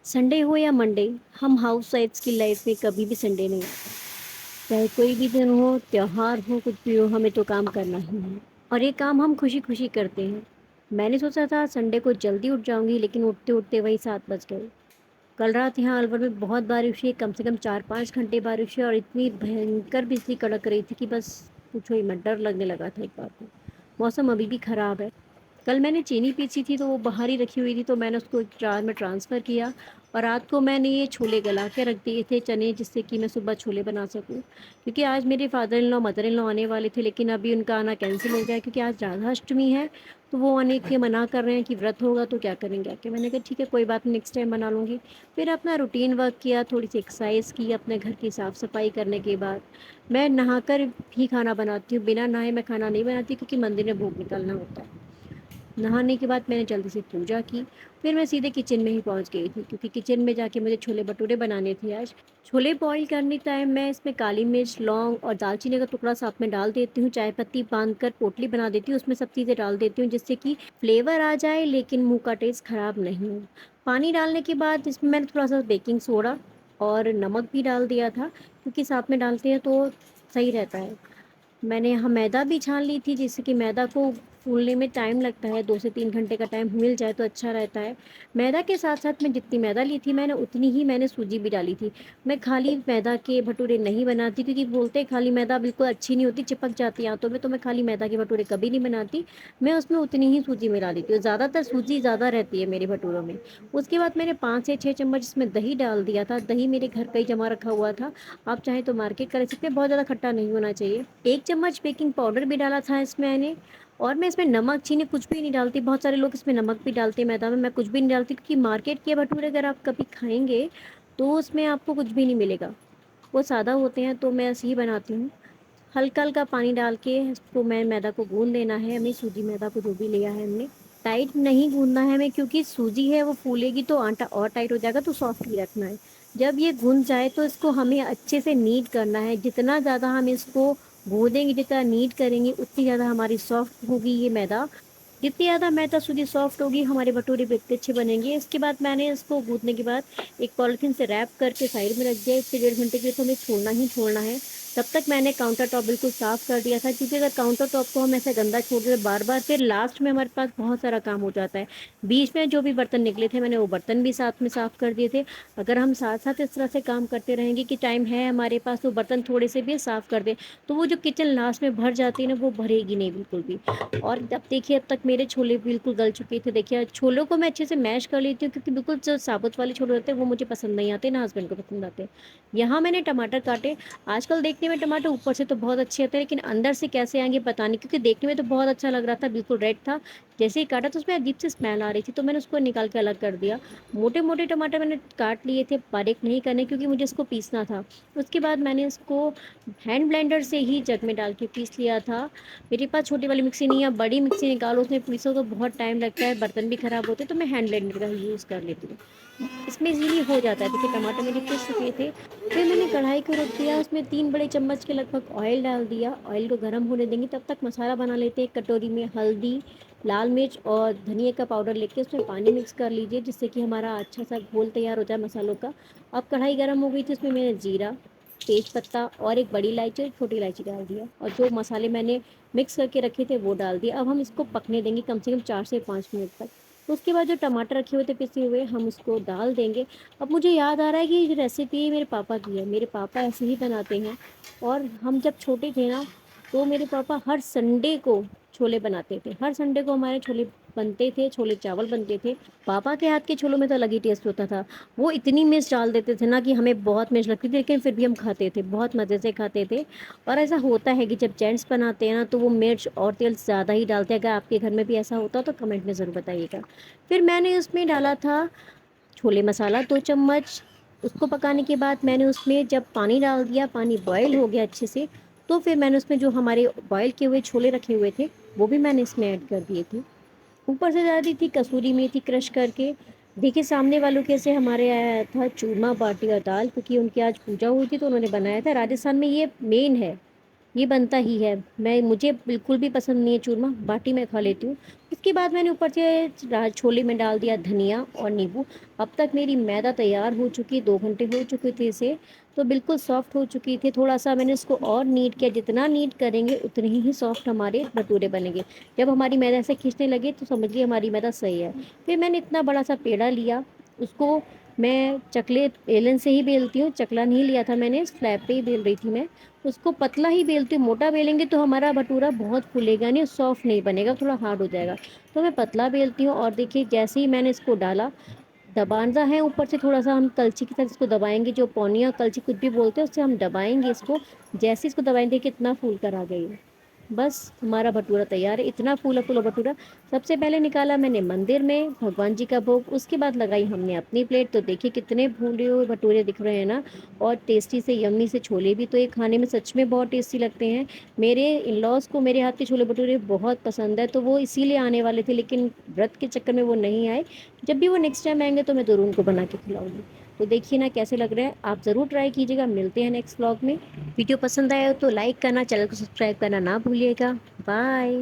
Sunday हो या Monday, हम हाउस वाइफ्स की लाइफ में कभी भी संडे नहीं आता। चाहे कोई भी दिन हो, त्योहार हो, कुछ भी हो, हमें तो काम करना ही है। और ये काम हम खुशी खुशी करते हैं। मैंने सोचा था संडे को जल्दी उठ जाऊंगी, लेकिन उठते उठते वही 7 बज गए। कल रात यहाँ अलवर में बहुत बारिश हुई, कम से कम 4-5 घंटे बारिश हुई और इतनी भयंकर बिजली कड़क रही थी कि बस पूछो ही मत, डर लगने लगा था एक बार को। मौसम अभी भी खराब है। कल मैंने चीनी पीसी थी तो वो बाहर ही रखी हुई थी, तो मैंने उसको जार में ट्रांसफ़र किया। और रात को मैंने ये छोले गला के रख दिए थे, चने, जिससे कि मैं सुबह छोले बना सकूं। क्योंकि आज मेरे father in law mother in law आने वाले थे, लेकिन अभी उनका आना कैंसिल हो गया है, क्योंकि आज राधा अष्टमी है। तो वो आने के मना कर रहे हैं कि व्रत होगा तो क्या करेंगे आके। मैंने कहा ठीक है, कोई बात नहीं, नेक्स्ट टाइम बना लूँगी। फिर अपना रूटीन वर्क किया, थोड़ी सी एक्सरसाइज की, अपने घर की साफ़ सफाई करने के बाद मैं नहाकर ही खाना बनाती हूँ। बिना नहाए मैं खाना नहीं बनाती, क्योंकि मंदिर में भोग निकलना होता है। नहाने के बाद मैंने जल्दी से पूजा की। फिर मैं सीधे किचन में ही पहुंच गई थी, क्योंकि किचन में जाके मुझे छोले भटूरे बनाने थे आज। छोले बॉईल करने टाइम मैं इसमें काली मिर्च, लौंग और दालचीनी का टुकड़ा साथ में डाल देती हूँ। चाय पत्ती बांध कर पोटली बना देती हूँ, उसमें सब चीज़ें डाल देती हूँ, जिससे कि फ्लेवर आ जाए लेकिन मुंह का टेस्ट खराब नहीं हो। पानी डालने के बाद इसमें मैंने थोड़ा सा बेकिंग सोडा और नमक भी डाल दिया था, क्योंकि साथ में डालते हैं तो सही रहता है। मैंने यहाँ मैदा भी छान ली थी, जिससे कि मैदा को फूलने में टाइम लगता है, 2 से 3 घंटे का टाइम मिल जाए तो अच्छा रहता है। मैदा के साथ-साथ मैं जितनी मैदा ली थी, मैंने उतनी ही मैंने सूजी भी डाली थी। मैं खाली मैदा के भटूरे नहीं बनाती, क्योंकि बोलते हैं खाली मैदा बिल्कुल अच्छी नहीं होती, चिपक जाती है हाथों में, तो मैं खाली मैदा के भटूरे कभी नहीं बनाती। मैं उसमें उतनी ही सूजी मिला देती हूँ, ज़्यादातर सूजी ज़्यादा रहती है मेरे भटूरों में। उसके बाद मैंने 5 से 6 चम्मच इसमें दही डाल दिया था। दही मेरे घर का ही जमा रखा हुआ था। आप चाहें तो मार्केट का ले सकते हैं, बहुत ज़्यादा खट्टा नहीं होना चाहिए। 1 चम्मच बेकिंग पाउडर भी डाला था इसमें मैंने। और मैं इसमें नमक, चीनी कुछ भी नहीं डालती। बहुत सारे लोग इसमें नमक भी डालते हैं मैदा में, मैं कुछ भी नहीं डालती, क्योंकि मार्केट के भटूरे अगर आप कभी खाएँगे, तो उसमें आपको कुछ भी नहीं मिलेगा। वो सादा होते हैं, तो मैं ऐसे ही बनाती हूँ। हल्का-हल्का पानी डाल के इसको मैं मैदा को गूँध लेना है हमें, सूजी मैदा को जो भी लिया है हमने। टाइट नहीं गूँधना है हमें, क्योंकि सूजी है वो फूलेगी तो आटा और टाइट हो जाएगा, तो सॉफ्ट ही रखना है। जब ये गूँध जाए तो इसको हमें अच्छे से नीड करना है। जितना ज़्यादा हम इसको गूँधेंगे, जितना नीड करेंगे, उतनी ज़्यादा हमारी सॉफ्ट होगी ये मैदा। जितनी ज़्यादा मैदा सूजी सॉफ्ट होगी, हमारे भटूरे भी उतने अच्छे बनेंगे। इसके बाद मैंने इसको गूँथने के बाद एक पॉलीथीन से रैप करके साइड में रख दिया। 1 से डेढ़ घंटे के लिए तो हमें छोड़ना ही छोड़ना है। तब तक मैंने काउंटर टॉप बिल्कुल साफ़ कर दिया था, क्योंकि अगर काउंटर टॉप को हम ऐसे गंदा छोड़ दें बार-बार, फिर लास्ट में हमारे पास बहुत सारा काम हो जाता है। बीच में जो भी बर्तन निकले थे, मैंने वो बर्तन भी साथ में साफ़ कर दिए थे। अगर हम साथ-साथ इस तरह से काम करते रहेंगे कि टाइम है हमारे पास, तो बर्तन थोड़े से भी साफ़ कर दें, तो वो जो किचन लास्ट में भर जाती है ना, वो भरेगी नहीं बिल्कुल भी। और अब देखिए, अब तक मेरे छोले बिल्कुल गल चुके थे। देखिए, छोलों को मैं अच्छे से मैश कर लेती हूँ, क्योंकि बिल्कुल जो साबुत वाले छोले होते हैं वो मुझे पसंद नहीं आते, ना हस्बैंड को पसंद आते। यहाँ मैंने टमाटर काटे। आजकल देखने में टमाटर ऊपर से तो बहुत अच्छे आते हैं, लेकिन अंदर से कैसे आएँगे पता नहीं, क्योंकि देखने में तो बहुत अच्छा लग रहा था, बिल्कुल रेड था। जैसे ही काटा तो उसमें अजीब सी स्मेल आ रही थी, तो मैंने उसको निकाल के अलग कर दिया। मोटे-मोटे टमाटर मैंने काट लिए थे, बारीक नहीं करने, क्योंकि मुझे इसको पीसना था। उसके बाद मैंने इसको हैंड ब्लेंडर से ही जग में डाल के पीस लिया था। मेरे पास छोटी वाली मिक्सी नहीं है, बड़ी मिक्सी निकालो, उसमें पीसो तो बहुत टाइम लगता है, बर्तन भी खराब होते हैं, तो मैं हैंड ब्लेंडर का ही यूज़ कर लेती हूँ। इसमें इज़ीली हो जाता है। देखिए, टमाटर मेरे पिस चुके थे। फिर मैंने कढ़ाई को रख दिया, उसमें 3 बड़े चम्मच के लगभग ऑयल डाल दिया। ऑयल को गरम होने देंगे, तब तक मसाला बना लेते हैं। एक कटोरी में हल्दी, लाल मिर्च और धनिया का पाउडर लेके उसमें पानी मिक्स कर लीजिए, जिससे कि हमारा अच्छा सा घोल तैयार हो जाए मसालों का। अब कढ़ाई गरम हो गई थी, उसमें मैंने जीरा, तेज पत्ता और एक बड़ी इलायची और एक छोटी इलायची डाल दिया, और जो मसाले मैंने मिक्स करके रखे थे वो डाल दिए। अब हम इसको पकने देंगे कम से कम 4 से 5 मिनट तक। तो उसके बाद जो टमाटर रखे हुए थे पिसे हुए, हम उसको डाल देंगे। अब मुझे याद आ रहा है कि ये जो रेसिपी मेरे पापा की है, मेरे पापा ऐसे ही बनाते हैं। और हम जब छोटे थे ना, तो मेरे पापा हर संडे को छोले बनाते थे। हर संडे को हमारे छोले बनते थे, छोले चावल बनते थे। पापा के हाथ के छोलों में तो अलग ही टेस्ट होता था। वो इतनी मिर्च डाल देते थे ना कि हमें बहुत मिर्च लगती थी, लेकिन फिर भी हम खाते थे, बहुत मज़े से खाते थे। और ऐसा होता है कि जब जेंट्स बनाते हैं ना, तो वो मिर्च और तेल ज़्यादा ही डालते हैं। अगर आपके घर में भी ऐसा होता हो तो कमेंट में ज़रूर बताइएगा। फिर मैंने उसमें डाला था छोले मसाला 2 चम्मच। उसको पकाने के बाद मैंने उसमें जब पानी डाल दिया, पानी बॉयल हो गया अच्छे से, तो फिर मैंने उसमें जो हमारे बॉयल किए हुए छोले रखे हुए थे, वो भी मैंने इसमें ऐड कर दिए थे। ऊपर से डाल दी थी कसूरी मेथी क्रश करके। देखिए, सामने वालों के से हमारे आया था चूरमा, बाटी और दाल, क्योंकि उनकी आज पूजा हुई थी तो उन्होंने बनाया था। राजस्थान में ये मेन है। ये बनता ही है। मुझे बिल्कुल भी पसंद नहीं है चूरमा, बाटी मैं खा लेती हूँ। इसके बाद मैंने ऊपर से छोले में डाल दिया धनिया और नींबू। अब तक मेरी मैदा तैयार हो चुकी, 2 घंटे हो चुके थे इसे, तो बिल्कुल सॉफ्ट हो चुकी थी। थोड़ा सा मैंने इसको और नीट किया, जितना नीट करेंगे उतने ही सॉफ्ट हमारे भटूरे बनेंगे। जब हमारी मैदा ऐसे खींचने लगे तो समझिए हमारी मैदा सही है। फिर मैंने इतना बड़ा सा पेड़ा लिया, उसको मैं चकले बेलन से ही बेलती हूँ, चकला नहीं लिया था मैंने, स्लैब पे ही बेल रही थी मैं। उसको पतला ही बेलती हूँ, मोटा बेलेंगे तो हमारा भटूरा बहुत फूलेगा नहीं, सॉफ्ट नहीं बनेगा, थोड़ा हार्ड हो जाएगा। तो मैं पतला बेलती हूँ और देखिए जैसे ही मैंने इसको डाला, दबाना है ऊपर से थोड़ा सा, हम कलछी की तरह इसको दबाएंगे, जो पौनिया कलछी कुछ भी बोलते हैं उससे हम दबाएंगे इसको। जैसे इसको दबाएंगे कितना फूल कर आ गई है। बस हमारा भटूरा तैयार है, इतना फूला फूला भटूरा। सबसे पहले निकाला मैंने मंदिर में भगवान जी का भोग, उसके बाद लगाई हमने अपनी प्लेट। तो देखिए कितने फूले हुए भटूरे दिख रहे हैं ना, और टेस्टी से यम्मी से छोले भी तो ये खाने में सच में बहुत टेस्टी लगते हैं। मेरे इन लॉज को मेरे हाथ के छोले भटूरे बहुत पसंद है, तो वो इसीलिए आने वाले थे, लेकिन व्रत के चक्कर में वो नहीं आए। जब भी वो नेक्स्ट टाइम आएंगे तो मैं ज़रूर उनको बना के खिलाऊंगी। तो देखिए ना कैसे लग रहा है, आप ज़रूर ट्राई कीजिएगा। मिलते हैं नेक्स्ट व्लॉग में। वीडियो पसंद आया हो तो लाइक करना, चैनल को सब्सक्राइब करना ना भूलिएगा। बाय।